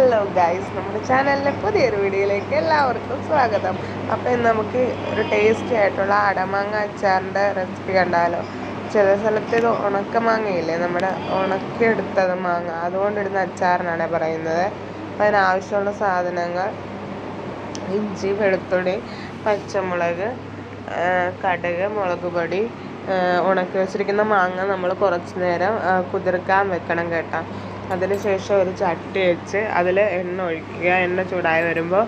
Hello guys, നമ്മുടെ ചാനലിലെ പുതിയൊരു വീഡിയോയിലേക്ക് എല്ലാവർക്കും സ്വാഗതം. അപ്പോൾ ഇന്ന് നമുക്ക് ഒരു ടേസ്റ്റി ആയിട്ടുള്ള അടമാങ്ങ അച്ചാറിൻ്റെ റെസിപ്പി കണ്ടാലോ. ചില സ്ഥലത്ത് ഇത് ഉണക്കമാങ്ങയില്ലേ, നമ്മുടെ ഉണക്കിയെടുത്തത് മാങ്ങ, അതുകൊണ്ടിടുന്ന അച്ചാറിനാണ് പറയുന്നത്. അപ്പോൾ അതിനാവശ്യമുള്ള സാധനങ്ങൾ: ഇഞ്ചി, വെളുത്തുള്ളി, പച്ചമുളക്, കടുക്, മുളക് പൊടി. ഉണക്കി വെച്ചിരിക്കുന്ന മാങ്ങ നമ്മൾ കുറച്ച് നേരം കുതിർക്കാൻ വെക്കണം കേട്ടോ. അതിനുശേഷം ഒരു ചട്ടി വെച്ച് അതിൽ എണ്ണ ഒഴിക്കുക. എണ്ണ ചൂടായി വരുമ്പോൾ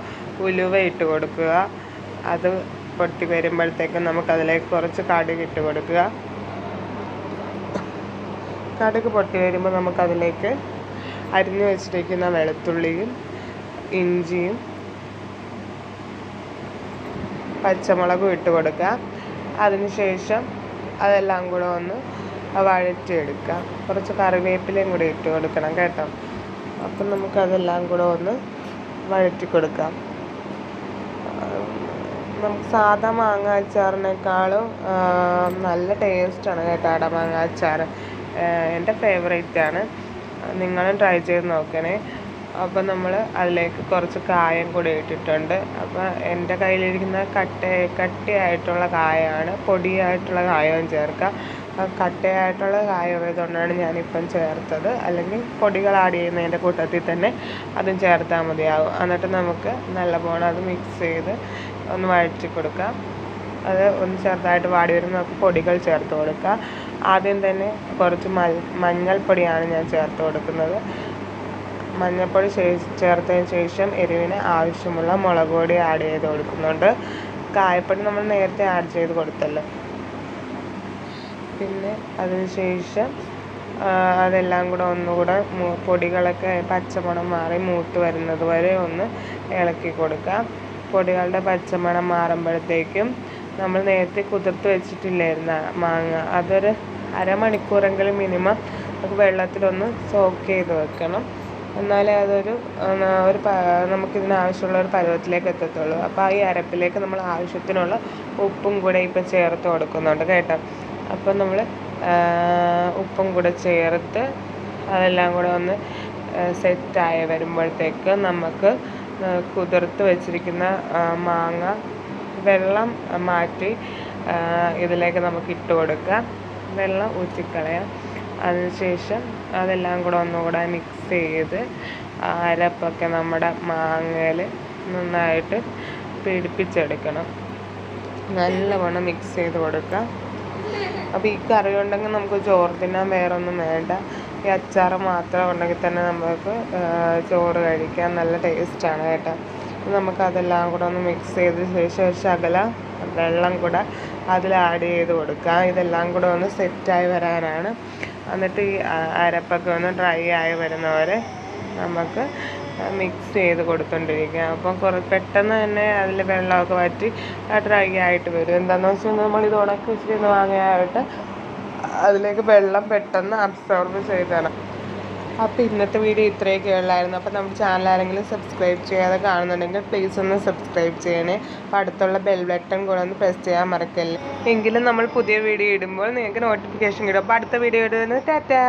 ഉലുവ ഇട്ട് കൊടുക്കുക. അത് പൊട്ടി വരുമ്പോഴത്തേക്കും നമുക്കതിലേക്ക് കുറച്ച് കടുക് ഇട്ട് കൊടുക്കുക. കടുക് പൊട്ടി വരുമ്പോൾ നമുക്കതിലേക്ക് അരിഞ്ഞു വെച്ചിരിക്കുന്ന വെളുത്തുള്ളിയും ഇഞ്ചിയും പച്ചമുളകും ഇട്ട് കൊടുക്കുക. അതിനുശേഷം അതെല്ലാം കൂടെ ഒന്ന് വഴറ്റിയെടുക്കുക. കുറച്ച് കറിവേപ്പിലയും കൂടി ഇട്ട് കൊടുക്കണം കേട്ടോ. അപ്പം നമുക്കതെല്ലാം കൂടെ ഒന്ന് വഴറ്റി കൊടുക്കാം. നമുക്ക് സാധാ മാങ്ങ അച്ചാറിനേക്കാളും നല്ല ടേസ്റ്റാണ് കേട്ടോ അടമാങ്ങ അച്ചാർ. എൻ്റെ ഫേവറേറ്റാണ്. നിങ്ങളും ട്രൈ ചെയ്ത് നോക്കണേ. അപ്പം നമ്മൾ അതിലേക്ക് കുറച്ച് കായം കൂടി ഇട്ടിട്ടുണ്ട്. അപ്പോൾ എൻ്റെ കയ്യിലിരിക്കുന്ന കട്ടിയായിട്ടുള്ള കായമാണ്. പൊടിയായിട്ടുള്ള കായവും ചേർക്കാം. കട്ടയായിട്ടുള്ള കായം ആയതുകൊണ്ടാണ് ഞാനിപ്പം ചേർത്തത്. അല്ലെങ്കിൽ പൊടികൾ ആഡ് ചെയ്യുന്നതിൻ്റെ കൂട്ടത്തിൽ തന്നെ അതും ചേർത്താൽ മതിയാവും. എന്നിട്ട് നമുക്ക് നല്ലപോലെ അത് മിക്സ് ചെയ്ത് ഒന്ന് വഴറ്റി കൊടുക്കാം. അത് ഒന്ന് ചെറുതായിട്ട് വാടി വരുമ്പോൾ നമുക്ക് പൊടികൾ ചേർത്ത് കൊടുക്കാം. ആദ്യം തന്നെ കുറച്ച് മഞ്ഞൾപ്പൊടിയാണ് ഞാൻ ചേർത്ത് കൊടുക്കുന്നത്. മഞ്ഞൾപ്പൊടി ചേർത്തതിന് ശേഷം എരിവിന് ആവശ്യമുള്ള മുളക് പൊടി ആഡ് ചെയ്ത് കൊടുക്കുന്നുണ്ട്. കായപ്പൊടി നമ്മൾ നേരത്തെ ആഡ് ചെയ്ത് കൊടുത്തല്ലോ. പിന്നെ അതിനുശേഷം അതെല്ലാം കൂടെ ഒന്നുകൂടെ പൊടികളൊക്കെ പച്ചമണം മാറി മൂത്ത് വരുന്നത് വരെ ഒന്ന് ഇളക്കി കൊടുക്കാം. പൊടികളുടെ പച്ചമണം മാറുമ്പോഴത്തേക്കും നമ്മൾ നേരത്തെ കുതിർത്ത് വെച്ചിട്ടില്ലായിരുന്ന മാങ്ങ, അതൊരു അരമണിക്കൂറെങ്കിലും മിനിമം നമുക്ക് വെള്ളത്തിലൊന്ന് സോക്ക് ചെയ്ത് വെക്കണം. എന്നാലേ അതൊരു നമുക്കിതിനാവശ്യമുള്ള ഒരു പരുവത്തിലേക്ക് എത്തത്തുള്ളൂ. അപ്പോൾ ഈ അരപ്പിലേക്ക് നമ്മൾ ആവശ്യത്തിനുള്ള ഉപ്പും കൂടെ ഇപ്പം ചേർത്ത് കൊടുക്കുന്നുണ്ട് കേട്ടോ. അപ്പം നമ്മൾ ഉപ്പും കൂടെ ചേർത്ത് അതെല്ലാം കൂടെ ഒന്ന് സെറ്റായി വരുമ്പോഴത്തേക്ക് നമുക്ക് കുതിർത്ത് വെച്ചിരിക്കുന്ന മാങ്ങ വെള്ളം മാറ്റി ഇതിലേക്ക് നമുക്ക് ഇട്ട് കൊടുക്കാം. വെള്ളം ഊറ്റിക്കളയാം. അതിനുശേഷം അതെല്ലാം കൂടെ ഒന്നുകൂടെ മിക്സ് ചെയ്ത് അരപ്പൊക്കെ നമ്മുടെ മാങ്ങയിൽ നന്നായിട്ട് പിടിപ്പിച്ചെടുക്കണം. നല്ലവണ്ണം മിക്സ് ചെയ്ത് കൊടുക്കാം. അപ്പോൾ ഈ കറി ഉണ്ടെങ്കിൽ നമുക്ക് ചോറ് തിന്നാൻ വേറൊന്നും വേണ്ട. ഈ അച്ചാർ മാത്രം ഉണ്ടെങ്കിൽ തന്നെ നമുക്ക് ചോറ് കഴിക്കാൻ നല്ല ടേസ്റ്റാണ് കേട്ടോ. നമുക്കതെല്ലാം കൂടെ ഒന്ന് മിക്സ് ചെയ്ത ശേഷം ഒരു ശകലം വെള്ളം കൂടെ അതിൽ ആഡ് ചെയ്ത് കൊടുക്കുക. ഇതെല്ലാം കൂടെ ഒന്ന് സെറ്റായി വരാനാണ്. എന്നിട്ട് ഈ അരപ്പൊക്കെ ഒന്ന് ഡ്രൈ ആയി വരുന്നവരെ നമുക്ക് മിക്സ് ചെയ്ത് കൊടുത്തുകൊണ്ടിരിക്കുക. അപ്പം പെട്ടെന്ന് തന്നെ അതിൽ വെള്ളമൊക്കെ വറ്റി ഡ്രൈ ആയിട്ട് വരും. എന്താണെന്ന് വെച്ചാൽ നമ്മളിത് ഉണക്കി വെച്ചിരുന്ന് വാങ്ങാനായിട്ട് അതിലേക്ക് വെള്ളം പെട്ടെന്ന് അബ്സോർബ് ചെയ്താണ്. അപ്പോൾ ഇന്നത്തെ വീഡിയോ ഇത്രയൊക്കെ ഉള്ളായിരുന്നു. അപ്പോൾ നമ്മുടെ ചാനൽ ആരെങ്കിലും സബ്സ്ക്രൈബ് ചെയ്യാതെ കാണുന്നുണ്ടെങ്കിൽ പ്ലീസ് ഒന്ന് സബ്സ്ക്രൈബ് ചെയ്യണേ. അപ്പോൾ അടുത്തുള്ള ബെൽ ബട്ടൺ കൂടെ ഒന്ന് പ്രസ് ചെയ്യാൻ മറക്കല്ലേ. എങ്കിലും നമ്മൾ പുതിയ വീഡിയോ ഇടുമ്പോൾ നിങ്ങൾക്ക് നോട്ടിഫിക്കേഷൻ കിട്ടും. അപ്പോൾ അടുത്ത വീഡിയോ ഇടുന്നത് ടാറ്റാ.